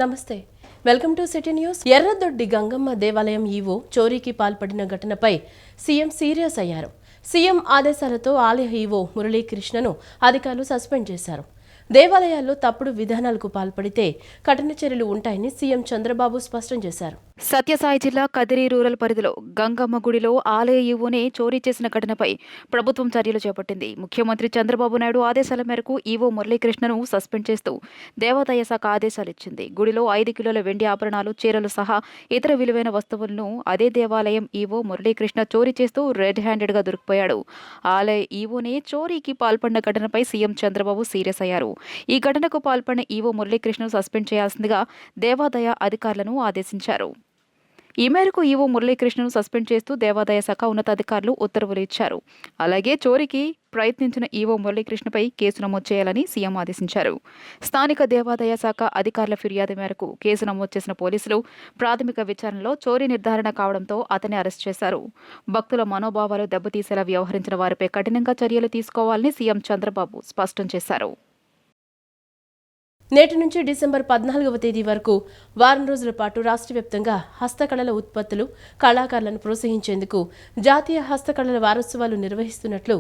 నమస్తే welcome to city news. Erradoddi Gangamma దేవాలయం EO చోరీకి పాల్పడిన ఘటనపై సీఎం సీరియస్ అయ్యారు. సీఎం ఆదేశాలతో ఆలయ ఈవో మురళీకృష్ణను అధికారులు సస్పెండ్ చేశారు. దేవాలయాల్లో తప్పుడు విధానాలకు పాల్పడితే కఠిన చర్యలు ఉంటాయని సీఎం చంద్రబాబు స్పష్టం చేశారు. సత్యసాయి జిల్లా కదిరి రూరల్ పరిధిలో గంగమ్మ గుడిలో ఆలయ ఈవోనే చోరీ చేసిన ఘటనపై ప్రభుత్వం చర్యలు చేపట్టింది. ముఖ్యమంత్రి చంద్రబాబు నాయుడు ఆదేశాల మేరకు ఈవో మురళీకృష్ణను సస్పెండ్ చేస్తూ దేవాదాయ శాఖ ఆదేశాలిచ్చింది. గుడిలో 5 కిలోల వెండి ఆభరణాలు, చీరలు సహా ఇతర విలువైన వస్తువులను అదే దేవాలయం ఈవో మురళీకృష్ణ చోరీ చేస్తూ రెడ్ హ్యాండెడ్గా దొరికిపోయాడు. ఆలయ ఈవోనే చోరీకి పాల్పడిన ఘటనపై సీఎం చంద్రబాబు సీరియస్ అయ్యారు. ఈ ఘటనకు పాల్పడిన ఈవో మురళీకృష్ణను సస్పెండ్ చేయాల్సిందిగా దేవాదాయ అధికారులను ఆదేశించారు. ఈ మేరకు ఈవో మురళీకృష్ణను సస్పెండ్ చేస్తూ దేవాదాయ శాఖ ఉన్నతాధికారులు ఉత్తర్వులు ఇచ్చారు. అలాగే చోరీకి ప్రయత్నించిన ఈవో మురళీకృష్ణపై కేసు నమోదు చేయాలని సీఎం ఆదేశించారు. స్థానిక దేవాదాయ శాఖ అధికారుల ఫిర్యాదు మేరకు కేసు నమోదు చేసిన పోలీసులు ప్రాథమిక విచారణలో చోరీ నిర్ధారణ కావడంతో అతన్ని అరెస్ట్ చేశారు. భక్తుల మనోభావాలు దెబ్బతీసేలా వ్యవహరించిన వారిపై కఠినంగా చర్యలు తీసుకోవాలని సీఎం చంద్రబాబు స్పష్టం చేశారు. నేటి నుంచి డిసెంబర్ 14వ తేదీ వరకు వారం రోజుల పాటు రాష్ట్ర వ్యాప్తంగా హస్తకళల ఉత్పత్తులు, కళాకారులను ప్రోత్సహించేందుకు జాతీయ హస్తకళల వారోత్సవాలు నిర్వహిస్తున్నట్లు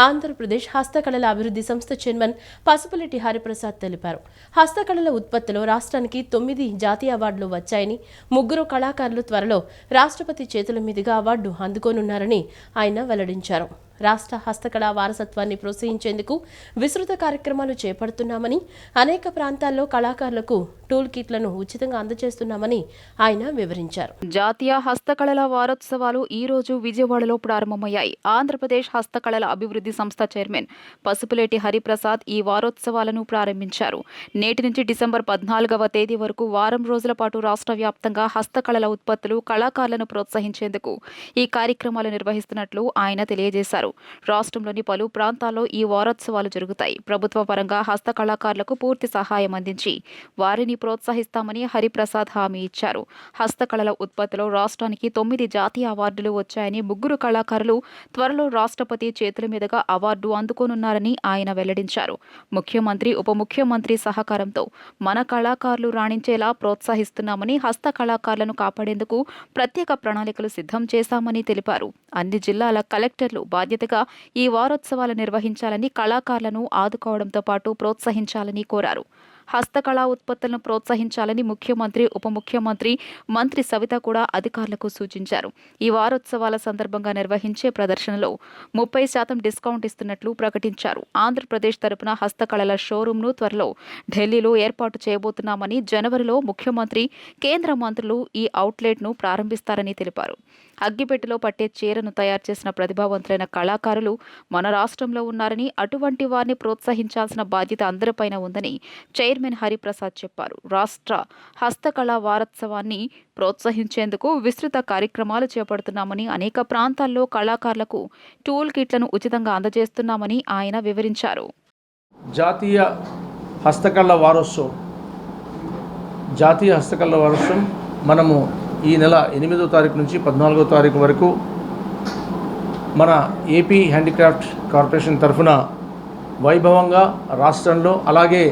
ఆంధ్రప్రదేశ్ హస్తకళల అభివృద్ధి సంస్థ చైర్మన్ పసుపులెట్టి హరిప్రసాద్ తెలిపారు. హస్తకళల ఉత్పత్తిలో రాష్ట్రానికి 9 జాతీయ అవార్డులు వచ్చాయని, 3 కళాకారులు త్వరలో రాష్ట్రపతి చేతుల మీదుగా అవార్డు అందుకోనున్నారని ఆయన వెల్లడించారు. రాష్ట్ర హస్తకళా వారసత్వాన్ని ప్రోత్సహించేందుకు విస్తృత కార్యక్రమాలు చేపడుతున్నామని, అనేక ప్రాంతాల్లో కళాకారులకు టూల్ కిట్లను ఉచితంగా అందజేస్తున్నామని ఆయన వివరించారు. జాతీయ హస్తకళల వారోత్సవాలు ఈ రోజు విజయవాడలో ప్రారంభమయ్యాయి. ఆంధ్రప్రదేశ్ హస్తకళల అభివృద్ధి సంస్థ చైర్మన్ పసుపులేటి హరిప్రసాద్ ఈ వారోత్సవాలను ప్రారంభించారు. నేటి నుంచి డిసెంబర్ 14వ తేదీ వరకు వారం రోజుల పాటు రాష్ట్ర వ్యాప్తంగా హస్తకళల ఉత్పత్తులు, కళాకారులను ప్రోత్సహించేందుకు ఈ కార్యక్రమాలు నిర్వహిస్తున్నట్లు ఆయన తెలియజేశారు. రాష్ట్రంలోని పలు ప్రాంతాల్లో ఈ వారోత్సవాలు జరుగుతాయి. ప్రభుత్వ పరంగా హస్తకళాకారులకు పూర్తి సహాయం అందించి వారిని ప్రోత్సహిస్తామని హరిప్రసాద్ హామీ ఇచ్చారు. హస్తకళల ఉత్పత్తిలో రాష్ట్రానికి 9 జాతీయ అవార్డులు వచ్చాయని, 3 కళాకారులు త్వరలో రాష్ట్రపతి చేతుల మీదుగా అవార్డు అందుకోనున్నారని ఆయన వెల్లడించారు. ముఖ్యమంత్రి, ఉప ముఖ్యమంత్రి సహకారంతో మన కళాకారులు రాణించేలా ప్రోత్సహిస్తున్నామని, హస్త కళాకారులను కాపాడేందుకు ప్రత్యేక ప్రణాళికలు సిద్ధం చేశామని తెలిపారు. అన్ని జిల్లాల కలెక్టర్లు బాధ్యతగా ఈ వారోత్సవాలు నిర్వహించాలని, కళాకారులను ఆదుకోవడంతో పాటు ప్రోత్సహించాలని కోరారు. హస్తకళా ఉత్పత్తులను ప్రోత్సహించాలని ముఖ్యమంత్రి, ఉప ముఖ్యమంత్రి, మంత్రి సవిత కూడా అధికారులకు సూచించారు. ఈ వారోత్సవాల సందర్భంగా నిర్వహించే ప్రదర్శనలో 30% డిస్కౌంట్ ఇస్తున్నట్లు ప్రకటించారు. ఆంధ్రప్రదేశ్ తరపున హస్తకళల షోరూంను త్వరలో ఢిల్లీలో ఏర్పాటు చేయబోతున్నామని, జనవరిలో ముఖ్యమంత్రి, కేంద్ర మంత్రులు ఈ అవుట్లెట్ను ప్రారంభిస్తారని తెలిపారు. అగ్గిపెట్టెలో పట్టే చీరను తయారు చేసిన ప్రతిభావంతులైన కళాకారులు మన రాష్ట్రంలో ఉన్నారని, అటువంటి వారిని ప్రోత్సహించాల్సిన బాధ్యత అందరిపైన ఉందని చైర్మన్ హరిప్రసాద్ చెప్పారు. రాష్ట్ర హస్తకళా వారోత్సవాన్ని ప్రోత్సహించేందుకు విస్తృత కార్యక్రమాలు చేపడుతున్నామని, అనేక ప్రాంతాల్లో కళాకారులకు టూల్ కిట్లను ఉచితంగా అందజేస్తున్నామని ఆయన వివరించారు. జాతీయ హస్తకళ వారోత్సవం మనము ఈ నెల 8వ తారీఖు నుంచి 14వ తారీఖు వరకు మన ఏపీ హ్యాండిక్రాఫ్ట్ కార్పొరేషన్ తరఫున వైభవంగా రాష్ట్రంలో, అలాగే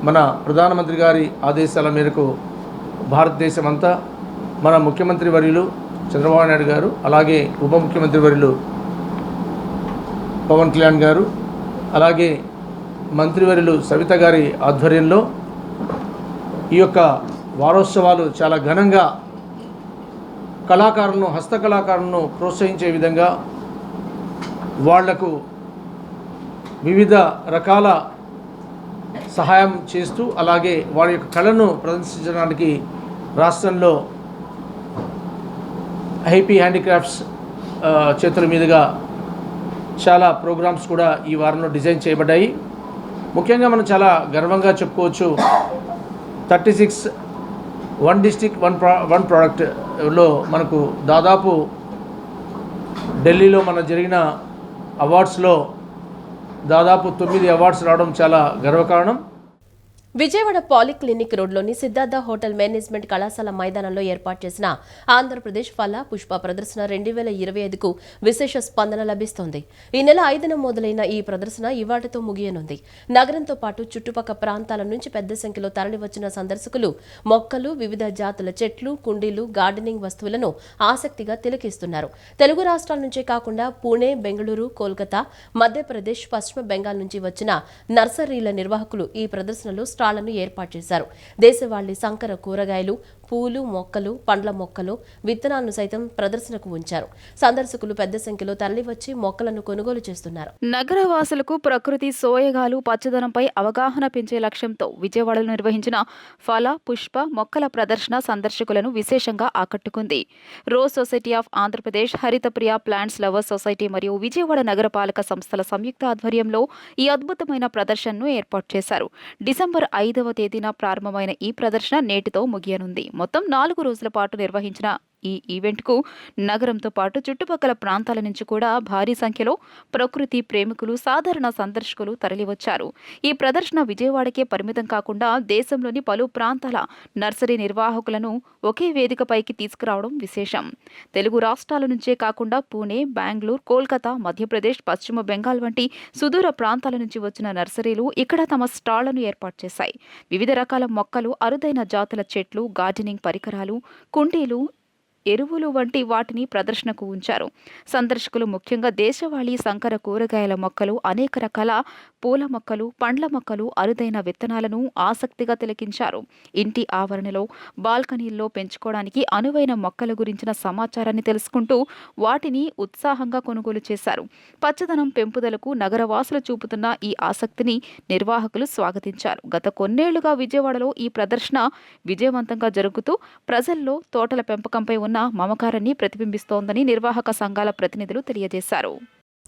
మన ప్రధానమంత్రి గారి ఆదేశాల మేరకు భారతదేశం అంతా మన ముఖ్యమంత్రి వర్యులు చంద్రబాబు నాయుడు గారు, అలాగే ఉప ముఖ్యమంత్రి వర్యులు పవన్ కళ్యాణ్ గారు, అలాగే మంత్రివర్యులు సవిత గారి ఆధ్వర్యంలో ఈ యొక్క వారోత్సవాలు చాలా ఘనంగా కళాకారులను, హస్తకళాకారులను ప్రోత్సహించే విధంగా వాళ్లకు వివిధ రకాల సహాయం చేస్తూ, అలాగే వారి యొక్క కళను ప్రదర్శించడానికి రాష్ట్రంలో ఏపీ హ్యాండిక్రాఫ్ట్స్ చేతుల మీదుగా చాలా ప్రోగ్రామ్స్ కూడా ఈ వారంలో డిజైన్ చేయబడ్డాయి. ముఖ్యంగా మనం చాలా గర్వంగా చెప్పుకోవచ్చు, 36 వన్ డిస్ట్రిక్ట్ వన్ ప్రోడక్ట్లో మనకు దాదాపు ఢిల్లీలో మన జరిగిన అవార్డ్స్లో దాదాపు 9 అవార్డ్స్ రావడం చాలా గర్వకారణం. విజయవాడ పాలిక్లినిక్ రోడ్లోని సిద్ధార్థ హోటల్ మేనేజ్మెంట్ కళాశాల మైదానంలో ఏర్పాటు చేసిన ఆంధ్రప్రదేశ్ ఫల పుష్ప ప్రదర్శన 2025కు విశేష స్పందన లభిస్తోంది. ఈ నెల 5న మొదలైన ఈ ప్రదర్శన ఇవాళతో ముగియనుంది. నగరంతో పాటు చుట్టుపక్కల ప్రాంతాల నుంచి పెద్ద సంఖ్యలో తరలివచ్చిన సందర్శకులు మొక్కలు, వివిధ జాతుల చెట్లు, కుండీలు, గార్డెనింగ్ వస్తువులను ఆసక్తిగా తిలకిస్తున్నారు. తెలుగు రాష్ట్రాల నుంచే కాకుండా పూణే, బెంగళూరు, కోల్కతా, మధ్యప్రదేశ్, పశ్చిమ బెంగాల్ నుంచి వచ్చిన నర్సరీల నిర్వాహకులు ఈ ప్రదర్శనలో స్టాళ్లను ఏర్పాటు చేశారు. దేశవాళీ సంకర కూరగాయలు, పూలు, మొక్కలు, పండ్ల మొక్కలు, విత్తనాలను సైతం ప్రదర్శనకు ఉంచారు. సందర్శకులు పెద్ద సంఖ్యలో తరలివచ్చి మొక్కలను కొనుగోలు చేస్తున్నారు. నగరవాసులకు ప్రకృతి సోయగాలు, పచ్చదనంపై అవగాహన పెంచే లక్ష్యంతో విజయవాడలో నిర్వహించిన ఫల పుష్ప మొక్కల ప్రదర్శన సందర్శకులను విశేషంగా ఆకట్టుకుంది. Rose society of Andhra Pradesh, Haritapriya plants lovers society మరియు విజయవాడ నగరపాలక సంస్థల సంయుక్త ఆధ్వర్యంలో ఈ అద్భుతమైన ప్రదర్శనను ఏర్పాటు చేశారు. డిసెంబర్ 5వ తేదీన ప్రారంభమైన ఈ ప్రదర్శన నేటితో ముగియనుంది. మొత్తం 4 రోజుల పాటు నిర్వహించిన ఈ ఈవెంట్కు నగరంతో పాటు చుట్టుపక్కల ప్రాంతాల నుంచి కూడా భారీ సంఖ్యలో ప్రకృతి ప్రేమికులు, సాధారణ సందర్శకులు తరలివచ్చారు. ఈ ప్రదర్శన విజయవాడకే పరిమితం కాకుండా దేశంలోని పలు ప్రాంతాల నర్సరీ నిర్వాహకులను ఒకే వేదికపైకి తీసుకురావడం విశేషం. తెలుగు రాష్ట్రాల నుంచే కాకుండా పూణే, బెంగళూరు, కోల్కతా, మధ్యప్రదేశ్, పశ్చిమ బెంగాల్ వంటి సుదూర ప్రాంతాల నుంచి వచ్చిన నర్సరీలు ఇక్కడ తమ స్టాళ్లను ఏర్పాటు చేశాయి. వివిధ రకాల మొక్కలు, అరుదైన జాతుల చెట్లు, గార్డెనింగ్ పరికరాలు, కుండీలు, ఎరువులు వంటి వాటిని ప్రదర్శనకు ఉంచారు. సందర్శకులు ముఖ్యంగా దేశవాళీ సంకర కూరగాయల మొక్కలు, అనేక రకాల పూల మొక్కలు, పండ్ల మొక్కలు, అరుదైన విత్తనాలను ఆసక్తిగా తిలకించారు. ఇంటి ఆవరణలో, బాల్కనీల్లో పెంచుకోవడానికి అనువైన మొక్కల గురించిన సమాచారాన్ని తెలుసుకుంటూ వాటిని ఉత్సాహంగా కొనుగోలు చేశారు. పచ్చదనం పెంపుదలకు నగరవాసులు చూపుతున్న ఈ ఆసక్తిని నిర్వాహకులు స్వాగతించారు. గత కొన్నేళ్లుగా విజయవాడలో ఈ ప్రదర్శన విజయవంతంగా జరుగుతూ ప్రజల్లో తోటల పెంపకంపై ఉన్న మమకారాన్ని ప్రతిబింబిస్తోందని నిర్వాహక సంఘాల ప్రతినిధులు తెలియజేశారు.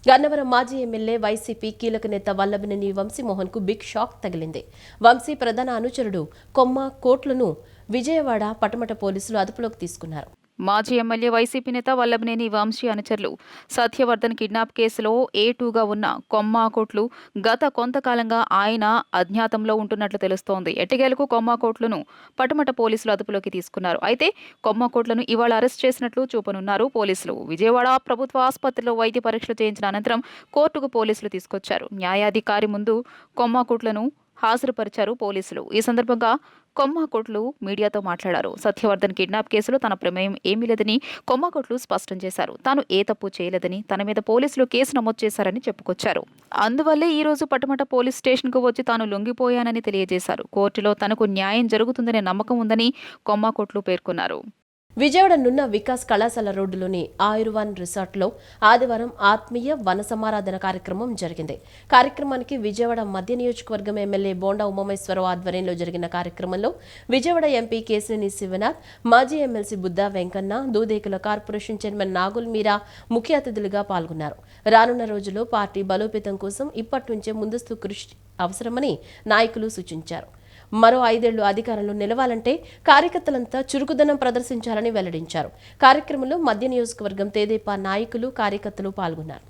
గన్నవరం మాజీ ఎమ్మెల్యే వైసీపీ కీలక నేత వల్లభనేని వంశీమోహన్ కు బిగ్ షాక్ తగిలింది. వంశీ ప్రధాన అనుచరుడు కొమ్మ కోట్లను విజయవాడ పటమట పోలీసులు అదుపులోకి తీసుకున్నారు. మాజీ ఎమ్మెల్యే వైసీపీ నేత వల్లభనేని వంశీ అనుచరులు సత్యవర్ధన్ కిడ్నాప్ కేసులో A2గా ఉన్న కొమ్మాకోట్లు గత కొంతకాలంగా ఆయన అజ్ఞాతంలో ఉంటున్నట్లు తెలుస్తోంది. ఎట్టకేలకు కొమ్మాకోట్లను పటమట పోలీసులు అదుపులోకి తీసుకున్నారు. అయితే కొమ్మాకోట్లను ఇవాళ అరెస్ట్ చేసినట్లు చూపనున్నారు పోలీసులు. విజయవాడ ప్రభుత్వ ఆసుపత్రిలో వైద్య పరీక్షలు చేయించిన అనంతరం కోర్టుకు పోలీసులు తీసుకొచ్చారు. న్యాయాధికారి ముందు కొమ్మాకోట్లను హాజరుపరిచారు పోలీసులు. ఈ సందర్భంగా కొమ్మాకోట్లు మీడియాతో మాట్లాడారు. సత్యవర్ధన్ కిడ్నాప్ కేసులో తన ప్రమేయం ఏమీ లేదని కొమ్మాకోట్లు స్పష్టం చేశారు. తాను ఏ తప్పు చేయలేదని, తన మీద పోలీసులు కేసు నమోదు చేశారని చెప్పుకొచ్చారు. అందువల్లే ఈ రోజు పటమట పోలీస్ స్టేషన్కు వచ్చి తాను లొంగిపోయానని తెలియజేశారు. కోర్టులో తనకు న్యాయం జరుగుతుందనే నమ్మకం ఉందని కొమ్మాకోట్లు పేర్కొన్నారు. విజయవాడ నున్న వికాస్ కళాశాల రోడ్డులోని ఆయుర్వాన్ రిసార్ట్లో ఆదివారం ఆత్మీయ వన సమారాధన కార్యక్రమం జరిగింది. కార్యక్రమానికి విజయవాడ మధ్య నియోజకవర్గం ఎమ్మెల్యే బోండా ఉమామేశ్వరరావు ఆధ్వర్యంలో జరిగిన కార్యక్రమంలో విజయవాడ ఎంపీ కేశినేని శివనాథ్, మాజీ MLC Budda Venkanna, Dudekula corporation chairman Nagul Meera ముఖ్య అతిథులుగా పాల్గొన్నారు. రానున్న రోజుల్లో పార్టీ బలోపేతం కోసం ఇప్పటి నుంచే ముందస్తు కృషి అవసరమని నాయకులు సూచించారు. మరో 5 ఏళ్లు అధికారంలో నిలవాలంటే కార్యకర్తలంతా చురుకుదనం ప్రదర్శించాలని వెల్లడించారు. కార్యక్రమంలో మధ్య నియోజకవర్గం తెదేపా నాయకులు, కార్యకర్తలు పాల్గొన్నారు.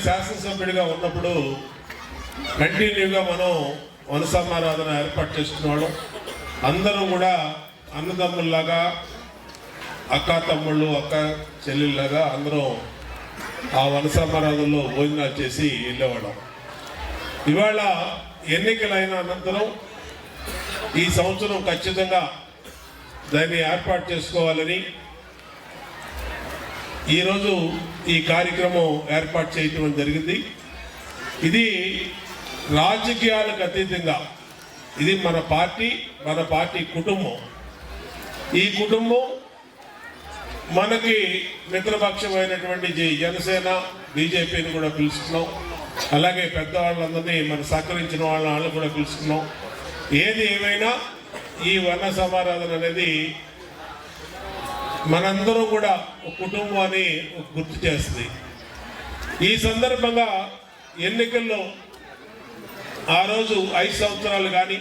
శాసనసభ్యుడిగా ఉన్నప్పుడు కంటిన్యూగా మనం వనసమారాధన ఏర్పాటు చేసుకునేవాళ్ళం. అందరూ కూడా అన్నదమ్ముల్లాగా, అక్క తమ్ముళ్ళు, అక్క చెల్లెళ్ళలాగా అందరం ఆ వనసమారాధనలో భోజనాలు చేసి వెళ్ళేవాళ్ళం. ఇవాళ ఎన్నికలైన అనంతరం ఈ సంవత్సరం ఖచ్చితంగా దాన్ని ఏర్పాటు చేసుకోవాలని ఈరోజు ఈ కార్యక్రమం ఏర్పాటు చేయటం జరిగింది. ఇది రాజకీయాలకు అతీతంగా ఇది మన పార్టీ కుటుంబం. ఈ కుటుంబం మనకి మిత్రపక్షమైనటువంటి జనసేన, బీజేపీని కూడా పిలుస్తున్నాం. అలాగే పెద్దవాళ్ళందరినీ మన సహకరించిన వాళ్ళని కూడా పిలుస్తున్నాం. ఏది ఏమైనా ఈ వన సమారాధన అనేది మనందరం కూడా ఒక కుటుంబాన్ని గుర్తు చేస్తుంది. ఈ సందర్భంగా ఎన్నికల్లో ఆ రోజు 5 సంవత్సరాలు కానీ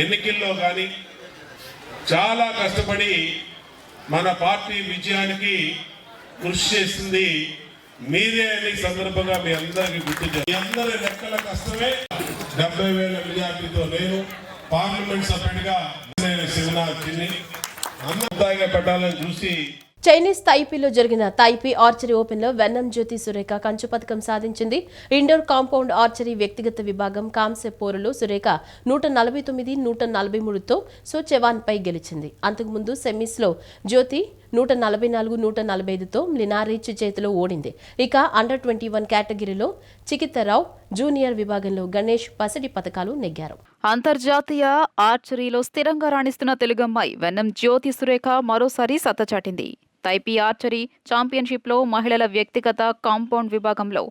ఎన్నికల్లో కానీ చాలా కష్టపడి మన పార్టీ విజయానికి కృషి చేసింది మీరే అని సందర్భంగా మీ అందరికీ గుర్తు చేయాలి. మీ అందరి లెక్కల కష్టమే 70,000 మెజార్టీతో నేను పార్లమెంట్ సభ్యుడిగా నేను శివనాథ్ చిన్ని అన్నదాయిగా పెట్టాలని చూసి చైనీస్ తైపీలో జరిగిన తైపీ ఆర్చరీ ఓపెన్లో వెన్నం జ్యోతి సురేఖ కంచు పథకం సాధించింది. ఇండోర్ కాంపౌండ్ ఆర్చరీ వ్యక్తిగత విభాగం కాంస్య పోరులో సురేఖ 149, 143తో సోచెవాన్పై గెలిచింది. అంతకుముందు సెమీస్లో జ్యోతి 144, 145తో లినారిచ్ చేతిలో ఓడింది. ఇక అండర్ 21 కేటగిరీలో చికితరావు, జూనియర్ విభాగంలో గణేష్ పసిడి పథకాలు నెగ్గారు. అంతర్జాతీయ ఆర్చరీలో స్థిరంగా రాణిస్తున్న తెలుగమ్మాయి వెన్నం జ్యోతి సురేఖ మరోసారి సత్తా చాటింది. తైపీ ఆర్చరీ ఛాంపియన్షిప్లో మహిళల వ్యక్తిగత కాంపౌండ్ విభాగంలో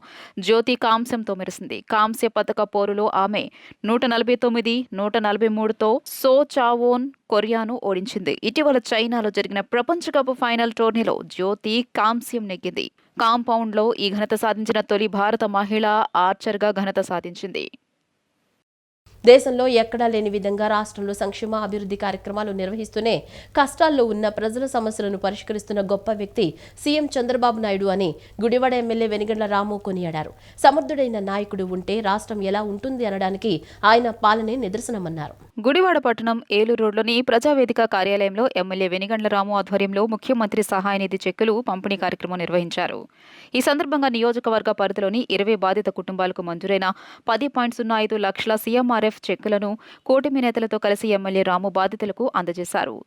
జ్యోతి కాంస్యంతో మెరిసింది. కాంస్య పథక పోరులో ఆమె 149, 143తో సో చావోన్ కొరియాను ఓడించింది. ఇటీవల చైనాలో జరిగిన ప్రపంచ కప్ ఫైనల్ టోర్నీలో జ్యోతి కాంస్యం నెగ్గింది. కాంపౌండ్లో ఈ ఘనత సాధించిన తొలి భారత మహిళా ఆర్చర్గా ఘనత సాధించింది. దేశంలో ఎక్కడా లేని విధంగా రాష్ట్రంలో సంక్షేమ అభివృద్ధి కార్యక్రమాలు నిర్వహిస్తూనే కష్టాల్లో ఉన్న ప్రజల సమస్యలను పరిష్కరిస్తున్న గొప్ప వ్యక్తి సీఎం చంద్రబాబు నాయుడు అని గుడివాడ ఎమ్మెల్యే వెనిగండ్ల రాము కొనియాడారు. సమర్థుడైన నాయకుడు ఉంటే రాష్ట్రం ఎలా ఉంటుంది అనడానికి ఆయన పాలనే నిదర్శనమన్నారు. గుడివాడ పట్టణం ఏలూరు రోడ్లోని ప్రజావేదిక కార్యాలయంలో ఎమ్మెల్యే వెనిగండ్ల రాము ఆధ్వర్యంలో ముఖ్యమంత్రి సహాయ నిధి చెక్కులు పంపిణీ కార్యక్రమం నిర్వహించారు. ఈ సందర్భంగా నియోజకవర్గ పరిధిలోని 20 బాధిత కుటుంబాలకు మంజూరైన 10.05 లక్షల సీఎంఆర్ఎఫ్ చెక్కులను కూటమి నేతలతో కలిసి ఎమ్మెల్యే రాము బాధితులకు అందజేశారు.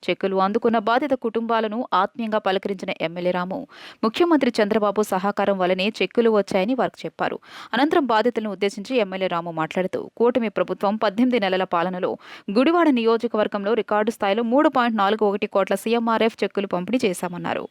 చెక్కులు అందుకున్న బాధిత కుటుంబాలను ఆత్మీయంగా పలకరించిన ఎమ్మెల్యే రాము ముఖ్యమంత్రి చంద్రబాబు సహకారం వల్లనే చెక్కులు వచ్చాయని వారికి చెప్పారు. అనంతరం బాధితులను ఉద్దేశించి ఎమ్మెల్యే రాము మాట్లాడుతూ కూటమి ప్రభుత్వం 18 నెలల పాలనలో గుడివాడ నియోజకవర్గంలో రికార్డు స్థాయిలో 3.41 కోట్ల సీఎంఆర్ఎఫ్ చెక్కులు పంపిణీ చేశామన్నారు.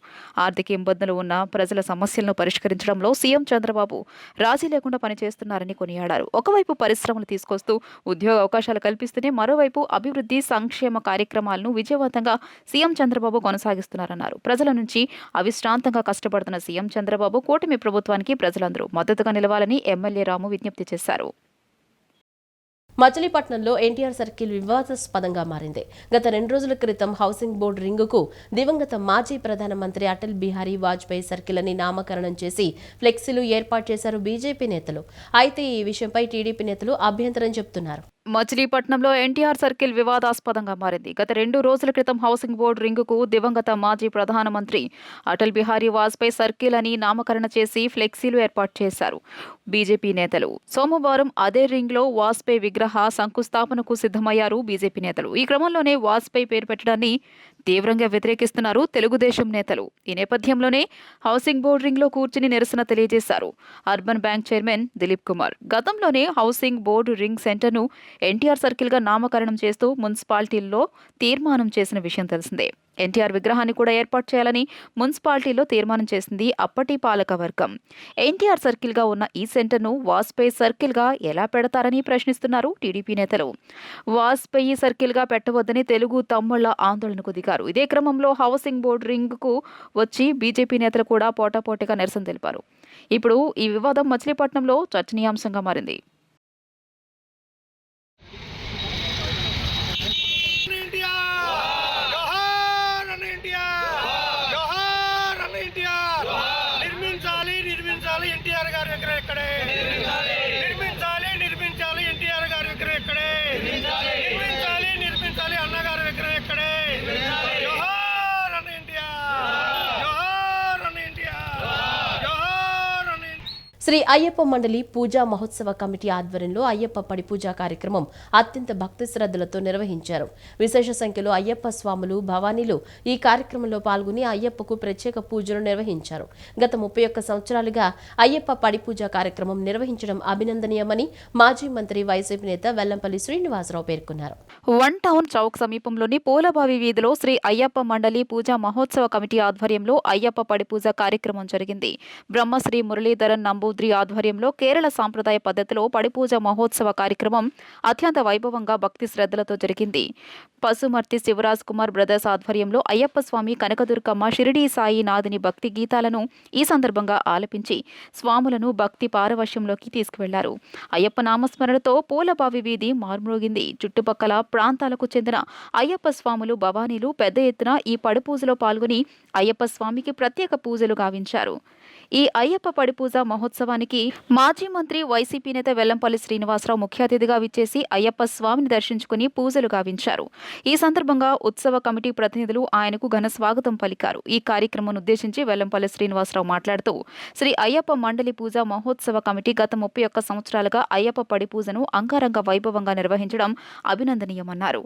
ఆర్థిక ఇబ్బందులు ఉన్న ప్రజల సమస్యలను పరిష్కరించడంలో సీఎం చంద్రబాబు రాజీ లేకుండా పనిచేస్తున్నారని కొనియాడారు. ఒకవైపు పరిశ్రమలు తీసుకొస్తూ ఉద్యోగ అవకాశాలు కల్పిస్తూనే మరోవైపు అభివృద్ధి సంక్షేమ కార్యక్రమాలను విజయవంతంగా సీఎం చంద్రబాబు కొనసాగిస్తున్నారన్నారు. ప్రజల నుంచి అవిశ్రాంతంగా కష్టపడుతున్న సీఎం చంద్రబాబు కూటమి ప్రభుత్వానికి ప్రజలందరూ మద్దతుగా నిలవాలని ఎమ్మెల్యే రాము విజ్ఞప్తి చేశారు. మచిలీపట్నంలో ఎన్టీఆర్ సర్కిల్ వివాదాస్పదంగా మారింది. గత 2 రోజుల క్రితం హౌసింగ్ బోర్డు రింగుకు దివంగత మాజీ ప్రధానమంత్రి అటల్ బిహారీ వాజ్పేయి సర్కిల్ అని నామకరణం చేసి ఫ్లెక్సీలు ఏర్పాటు చేశారు బీజేపీ నేతలు. అయితే ఈ విషయంపై టీడీపీ నేతలు అభ్యంతరం చెబుతున్నారు. మచిలీపట్నంలో ఎన్టీఆర్ సర్కిల్ వివాదాస్పదంగా మారింది. గత 2 రోజుల క్రితం హౌసింగ్ బోర్డు రింగుకు దివంగత మాజీ ప్రధానమంత్రి అటల్ బిహారీ వాజ్పేయి సర్కిల్ అని నామకరణ చేసి ఫ్లెక్సీలు ఏర్పాటు చేశారు బీజేపీ నేతలు. సోమవారం అదే రింగ్లో వాజ్పేయి విగ్రహ శంకుస్థాపనకు సిద్ధమయ్యారు బీజేపీ నేతలు. ఈ క్రమంలోనే వాజ్పేయి పేరు పెట్టడాన్ని తీవ్రంగా వ్యతిరేకిస్తున్నారు తెలుగుదేశం నేతలు. ఈ నేపథ్యంలోనే హౌసింగ్ బోర్డు రింగ్లో కూర్చుని నిరసన తెలియజేశారు urban bank chairman Dilip Kumar. గతంలోనే హౌసింగ్ బోర్డు రింగ్ సెంటర్ను ఎన్టీఆర్ సర్కిల్గా నామకరణం చేస్తూ మున్సిపాలిటీల్లో తీర్మానం చేసిన విషయం తెలిసిందే. ఎన్టీఆర్ విగ్రహాన్ని కూడా ఏర్పాటు చేయాలని మున్సిపాలిటీలో తీర్మానం చేసింది అప్పటి పాలక వర్గం. ఎన్టీఆర్ సర్కిల్గా ఉన్న ఈ సెంటర్ను వాజ్పేయి సర్కిల్గా ఎలా పెడతారని ప్రశ్నిస్తున్నారు టీడీపీ నేతలు. వాజ్పేయి సర్కిల్గా పెట్టవద్దని తెలుగు తమ్ముళ్ల ఆందోళనకు దిగారు. ఇదే క్రమంలో హౌసింగ్ బోర్డు రింగ్కు వచ్చి బీజేపీ నేతలు కూడా పోటాపోటీగా నిరసన తెలిపారు. ఇప్పుడు ఈ వివాదం మచిలీపట్నంలో చర్చనీయాంశంగా మారింది. ఎన్టీఆర్ గారి విగ్రహం ఇక్కడే నిర్మించాలి ఎన్టీఆర్ గారి విగ్రహం ఇక్కడే నిర్మించాలి అన్నగారి విగ్రహం ఇక్కడే. జోహార్ అన్న ఎన్టీఆర్, జోహార్ అన్న ఎన్టీఆర్, జోహార్ అన్న. శ్రీ అయ్యప్ప మండలి పూజా మహోత్సవ కమిటీ ఆధ్వర్యంలో అయ్యప్ప పడి పూజా కార్యక్రమం అత్యంత భక్తి శ్రద్ధలతో నిర్వహించారు. విశేష సంఖ్యలో అయ్యప్ప స్వాములు, భవానీలు ఈ కార్యక్రమంలో పాల్గొని అయ్యప్పకు ప్రత్యేక పూజలు నిర్వహించారు. గత 31 సంవత్సరాలుగా అయ్యప్ప పడి పూజా కార్యక్రమం నిర్వహించడం అభినందనీయమని మాజీ మంత్రి వైసీపీ నేత వెల్లంపల్లి శ్రీనివాసరావు పేర్కొన్నారు. 1 టౌన్ చౌక్ సమీపంలోని పూలబావి వీధిలో శ్రీ అయ్యప్ప మండలి పూజా మహోత్సవ కమిటీ ఆధ్వర్యంలో అయ్యప్ప పడి పూజ కార్యక్రమం జరిగింది. బ్రహ్మశ్రీ మురళీధరన్ నంబూద్రి ఆధ్వర్యంలో కేరళ సాంప్రదాయ పద్ధతిలో పడిపూజ మహోత్సవ కార్యక్రమం అత్యంత వైభవంగా భక్తి శ్రద్ధలతో జరిగింది. పసుమర్తి శివరాజ్ కుమార్ బ్రదర్స్ ఆధ్వర్యంలో అయ్యప్ప స్వామి, కనకదుర్గమ్మ, షిరిడీ సాయి నాథుని భక్తి గీతాలను ఈ సందర్భంగా ఆలపించి స్వాములను భక్తి పారవశ్యంలోకి తీసుకువెళ్లారు. అయ్యప్ప నామస్మరణతో పూలబావి వీధి మార్మోగింది. చుట్టుపక్కల ప్రాంతాలకు చెందిన అయ్యప్ప స్వాములు, భవానీలు పెద్ద ఎత్తున ఈ పడిపూజలో పాల్గొని అయ్యప్ప స్వామికి ప్రత్యేక పూజలు గావించారు. ఈ అయ్యప్ప పడిపూజ మహోత్సవానికి మాజీ మంత్రి వైసీపీ నేత వెల్లంపల్లి శ్రీనివాసరావు ముఖ్య అతిథిగా విచ్చేసి అయ్యప్ప స్వామిని దర్శించుకుని పూజలు గావించారు. ఈ సందర్భంగా ఉత్సవ కమిటీ ప్రతినిధులు ఆయనకు ఘన స్వాగతం పలికారు. ఈ కార్యక్రమాన్ని ఉద్దేశించి వెల్లంపల్లి శ్రీనివాసరావు మాట్లాడుతూ శ్రీ అయ్యప్ప మండలి పూజ మహోత్సవ కమిటీ గత 31 సంవత్సరాలుగా అయ్యప్ప పడి పూజను అంగరంగ వైభవంగా నిర్వహించడం అభినందనీయమన్నారు.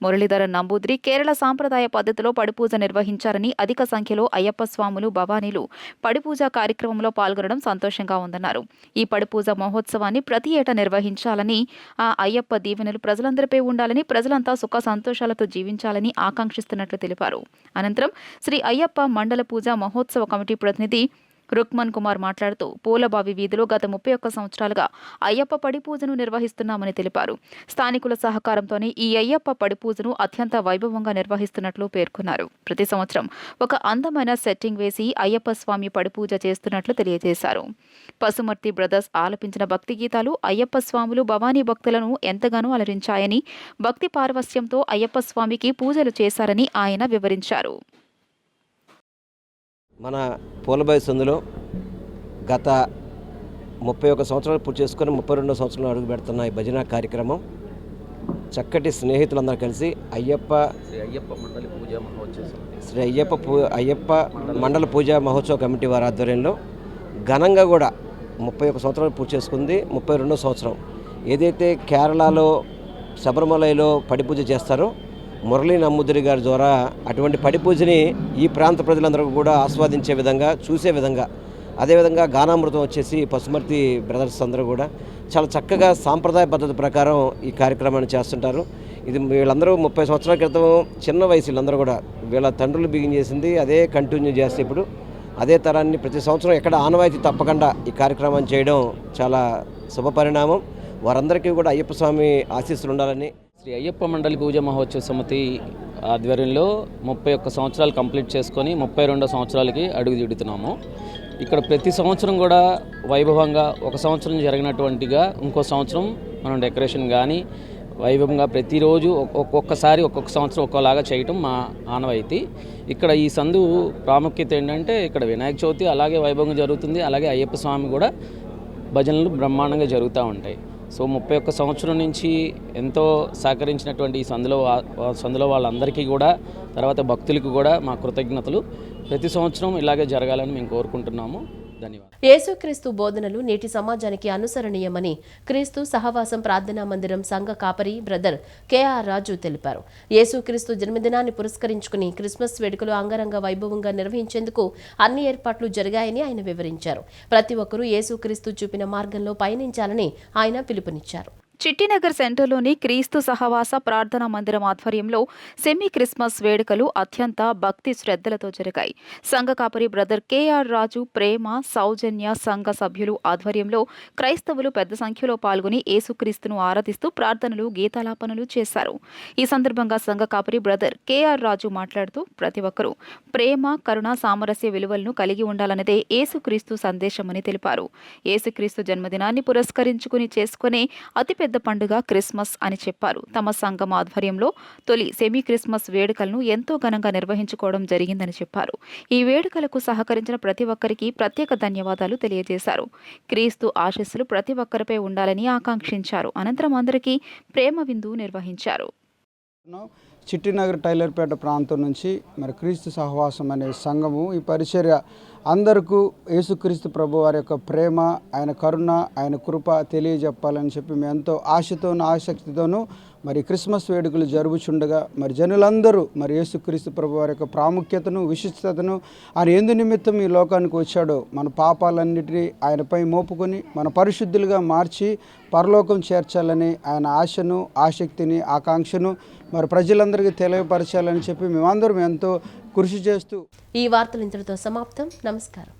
మురళీధరన్ నంబూద్రి కేరళ సాంప్రదాయ పద్ధతిలో పడిపూజ నిర్వహించారని, అధిక సంఖ్యలో అయ్యప్ప స్వాములు, భవానీలు పడిపూజ కార్యక్రమంలో పాల్గొనడం సంతోషంగా ఉందన్నారు. ఈ పడిపూజ మహోత్సవాన్ని ప్రతి ఏటా నిర్వహించాలని, ఆ అయ్యప్ప దీవెనలు ప్రజలందరిపై ఉండాలని, ప్రజలంతా సుఖ సంతోషాలతో జీవించాలని ఆకాంక్షిస్తున్నట్లు తెలిపారు. అనంతరం శ్రీ అయ్యప్ప మండల పూజ మహోత్సవ కమిటీ ప్రతినిధి రుక్మన్ కుమార్ మాట్లాడుతూ పూలబావి వీధిలో గత 31 సంవత్సరాలుగా అయ్యప్ప పడిపూజను నిర్వహిస్తున్నామని తెలిపారు. స్థానికుల సహకారంతోనే ఈ అయ్యప్ప పడిపూజను అత్యంత వైభవంగా నిర్వహిస్తున్నట్లు పేర్కొన్నారు. ప్రతి సంవత్సరం ఒక అందమైన సెట్టింగ్ వేసి అయ్యప్ప స్వామి పడిపూజ చేస్తున్నట్లు తెలియజేశారు. పసుమర్తి బ్రదర్స్ ఆలపించిన భక్తి గీతాలు అయ్యప్ప స్వాములు, భవానీ భక్తులను ఎంతగానో అలరించాయని, భక్తి పారవస్యంతో అయ్యప్ప స్వామికి పూజలు చేశారని ఆయన వివరించారు. మన పూలబాయి సందులో గత 31 సంవత్సరాలు పూర్తి చేసుకొని 32వ సంవత్సరంలో అడుగు పెడుతున్న ఈ భజన కార్యక్రమం చక్కటి స్నేహితులందరూ కలిసి శ్రీ అయ్యప్ప మండల పూజా మహోత్సవ కమిటీ వారి ఆధ్వర్యంలో ఘనంగా కూడా 31 సంవత్సరాలు పూర్తి చేసుకుంది. 32వ సంవత్సరం ఏదైతే కేరళలో శబరిమలలో పడి పూజ చేస్తారో మురళీ నమ్ముద్రి గారి ద్వారా అటువంటి పడి పూజని ఈ ప్రాంత ప్రజలందరూ కూడా ఆస్వాదించే విధంగా, చూసే విధంగా, అదేవిధంగా గానామృతం వచ్చేసి పసుమర్తి బ్రదర్స్ అందరూ కూడా చాలా చక్కగా సాంప్రదాయ పద్ధతి ప్రకారం ఈ కార్యక్రమాన్ని చేస్తుంటారు. ఇది వీళ్ళందరూ 30 సంవత్సరాల క్రితం చిన్న వయసు వీళ్ళందరూ కూడా వీళ్ళ తండ్రులు బిగిన్ చేసింది అదే కంటిన్యూ చేస్తే ఇప్పుడు అదే తరాన్ని ప్రతి సంవత్సరం ఎక్కడ ఆనవాయితీ తప్పకుండా ఈ కార్యక్రమాన్ని చేయడం చాలా శుభపరిణామం. వారందరికీ కూడా అయ్యప్ప స్వామి ఆశీస్సులు ఉండాలని శ్రీ అయ్యప్ప మండలి పూజ మహోత్సవ సమితి ఆధ్వర్యంలో 31 సంవత్సరాలు కంప్లీట్ చేసుకొని 32వ సంవత్సరాలకి అడుగుదిడుతున్నాము. ఇక్కడ ప్రతి సంవత్సరం కూడా వైభవంగా ఒక సంవత్సరం జరిగినటువంటిగా ఇంకో సంవత్సరం మనం డెకరేషన్ కానీ వైభవంగా ప్రతిరోజు ఒక్కొక్కసారి ఒక్కొక్క సంవత్సరం ఒక్కోలాగా చేయటం మా ఆనవాయితీ. ఇక్కడ ఈ సందు ప్రాముఖ్యత ఏంటంటే ఇక్కడ వినాయక చవితి అలాగే వైభవంగా జరుగుతుంది, అలాగే అయ్యప్ప స్వామి కూడా భజనలు బ్రహ్మాండంగా జరుగుతూ ఉంటాయి. సో 31 సంవత్సరం నుంచి ఎంతో సహకరించినటువంటి ఈ సందులో వాళ్ళందరికీ కూడా, తర్వాత భక్తులకు కూడా మా కృతజ్ఞతలు. ప్రతి సంవత్సరం ఇలాగే జరగాలని మేము కోరుకుంటున్నాము. ధన్యవాదాలు. యేసుక్రీస్తు బోధనలు నేటి సమాజానికి అనుసరణీయమని క్రీస్తు సహవాసం ప్రార్థనా మందిరం సంఘ కాపరి బ్రదర్ కెఆర్ రాజు తెలిపారు. యేసుక్రీస్తు జన్మదినాన్ని పురస్కరించుకుని క్రిస్మస్ వేడుకలు అంగరంగ వైభవంగా నిర్వహించేందుకు అన్ని ఏర్పాట్లు జరిగాయని ఆయన వివరించారు. ప్రతి ఒక్కరూ యేసుక్రీస్తు చూపిన మార్గంలో పయనించాలని ఆయన పిలుపునిచ్చారు. చిట్టినగర్ సెంటర్లోని క్రీస్తు సహవాస ప్రార్థనా మందిరం ఆధ్వర్యంలో సెమీ క్రిస్మస్ వేడుకలు అత్యంత భక్తి శ్రద్ధలతో జరిగాయి. సంఘ కాపరి బ్రదర్ కెఆర్ రాజు, ప్రేమ, సౌజన్య సంఘ సభ్యులు ఆధ్వర్యంలో క్రైస్తవులు పెద్ద సంఖ్యలో పాల్గొని యేసుక్రీస్తును ఆరాధిస్తూ ప్రార్థనలు, గీతాలాపనలు చేశారు. ఈ సందర్భంగా సంఘ కాపరి బ్రదర్ కెఆర్ రాజు మాట్లాడుతూ ప్రతి ఒక్కరూ ప్రేమ, కరుణ, సామరస్య విలువలను కలిగి ఉండాలన్నదే యేసుక్రీస్తు సందేశమని తెలిపారు. యేసుక్రీస్తు జన్మదినాన్ని పురస్కరించుకుని చేసుకునే అతిపెద్ద పండుగ క్రిస్మస్ అని చెప్పారు. తమ సంఘం ఆధ్వర్యంలో తొలి సెమీ క్రిస్మస్ వేడుకలను ఎంతో ఘనంగా నిర్వహించుకోవడం జరిగిందని చెప్పారు. ఈ వేడుకలకు సహకరించిన ప్రతి ఒక్కరికి ప్రత్యేక ధన్యవాదాలు తెలియజేశారు. క్రీస్తు ఆశీస్సులు ప్రతి ఒక్కరిపై ఉండాలని ఆకాంక్షించారు. అనంతరం అందరికీ ప్రేమ విందు నిర్వహించారు. చిట్టినగర్ టైలర్పేట ప్రాంతం నుంచి మరి క్రీస్తు సహవాసం అనే సంఘము ఈ పరిచర్య అందరికీ యేసుక్రీస్తు ప్రభు వారి యొక్క ప్రేమ, ఆయన కరుణ, ఆయన కృప తెలియజెప్పాలని చెప్పి మేము ఎంతో ఆశతోనూ ఆసక్తితోనూ మరి క్రిస్మస్ వేడుకలు జరుగుచుండగా మరి జనులందరూ మరి యేసుక్రీస్తు ప్రభు వారి యొక్క ప్రాముఖ్యతను, విశిష్టతను, ఆయన ఎందు నిమిత్తం ఈ లోకానికి వచ్చాడో మన పాపాలన్నిటినీ ఆయనపై మోపుకొని మన పరిశుద్ధులుగా మార్చి పరలోకం చేర్చాలని ఆయన ఆశను, ఆసక్తిని, ఆకాంక్షను మరి ప్రజలందరికీ తెలియపరచాలని చెప్పి మేమందరం ఎంతో కృషి చేస్తూ ఈ వార్తలు ఇంతటితో సమాప్తం. నమస్కారం.